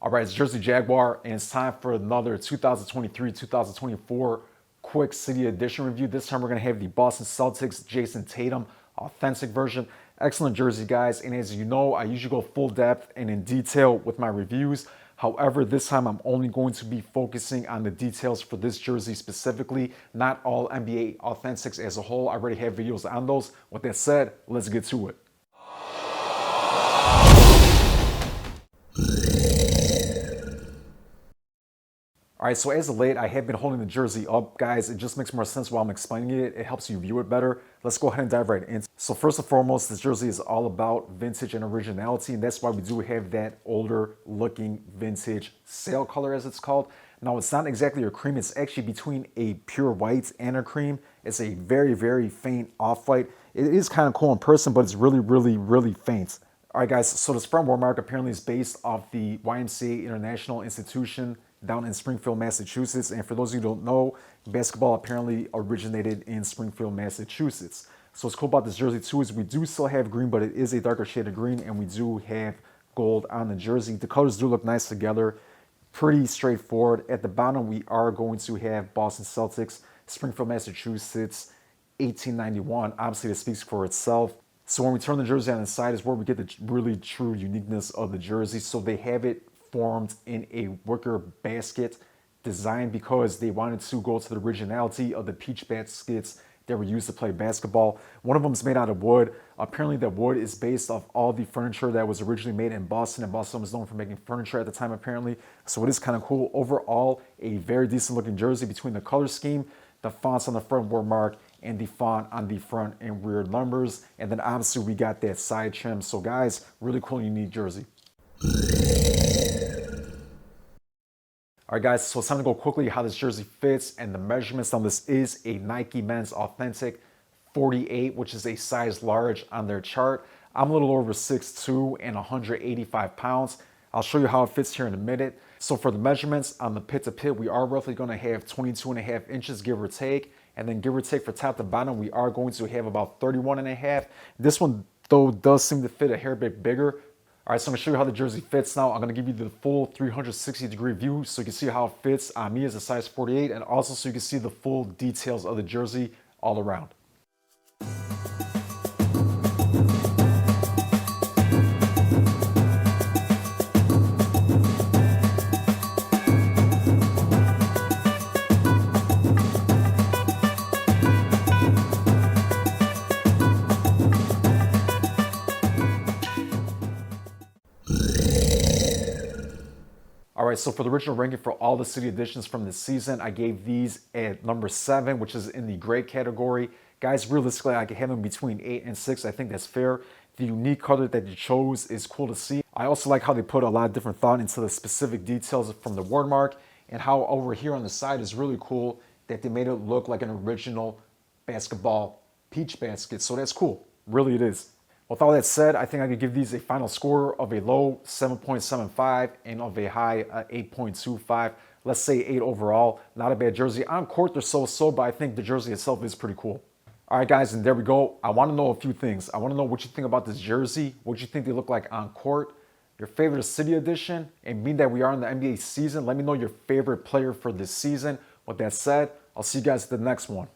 All right, it's Jersey Jaguar, and it's time for another 2023-2024 quick City Edition review. This time we're going to have the Boston Celtics Jayson Tatum authentic version. Excellent jersey, guys, and as you know, I usually go full depth and in detail with my reviews. However, this time I'm only going to be focusing on the details for this jersey specifically, not all NBA authentics as a whole. I already have videos on those. With that said, let's get to it. All right, so as of late, I have been holding the jersey up, guys. It just makes more sense while I'm explaining it. It helps you view it better. Let's go ahead and dive right in. So first and foremost, this jersey is all about vintage and originality, and that's why we do have that older looking vintage sail color, as it's called. Now, it's not exactly a cream. It's actually between a pure white and a cream. It's a very, very faint off-white. It is kind of cool in person, but it's really, really, really faint. All right, guys, so this front watermark apparently is based off the YMCA International Institution down in Springfield, Massachusetts. And for those of you who don't know, basketball apparently originated in Springfield, Massachusetts. So what's cool about this jersey too is we do still have green, but it is a darker shade of green, and we do have gold on the jersey. The colors do look nice together, pretty straightforward. At the bottom, we are going to have Boston Celtics, Springfield, Massachusetts, 1891. Obviously, that speaks for itself. So when we turn the jersey on the side is where we get the really true uniqueness of the jersey. So they have it formed in a wicker basket design because they wanted to go to the originality of the peach baskets that were used to play basketball. One of them is made out of wood. Apparently the wood is based off all the furniture that was originally made in Boston, and Boston was known for making furniture at the time apparently. So it is kind of cool. Overall, a very decent looking jersey between the color scheme, the fonts on the front watermark, and the font on the front and rear numbers. And then obviously we got that side trim. So guys, really cool, unique jersey. All right, guys, so it's time to go quickly how this jersey fits and the measurements. Now, this is a Nike Men's Authentic 48, which is a size large on their chart. I'm a little over 6'2" and 185 pounds. I'll show you how it fits here in a minute. So for the measurements on the pit to pit, we are roughly going to have 22.5 inches, give or take. And then give or take for top to bottom, we are going to have about 31.5. This one, though, does seem to fit a hair bit bigger. All right, so I'm gonna show you how the jersey fits now. I'm gonna give you the full 360-degree view so you can see how it fits on me as a size 48, and also so you can see the full details of the jersey all around. All right, so for the original ranking for all the city editions from this season, I gave these at number 7, which is in the gray category. Guys, realistically, I could have them between 8 and 6. I think that's fair. The unique color that you chose is cool to see. I also like how they put a lot of different thought into the specific details from the watermark, and how over here on the side is really cool that they made it look like an original basketball peach basket. So that's cool. Really, it is. With all that said, I think I could give these a final score of a low 7.75 and of a high 8.25. Let's say 8 overall. Not a bad jersey. On court, they're so-so, but I think the jersey itself is pretty cool. All right, guys, and there we go. I want to know a few things. I want to know what you think about this jersey, what you think they look like on court, your favorite city edition, and being that we are in the NBA season, let me know your favorite player for this season. With that said, I'll see you guys at the next one.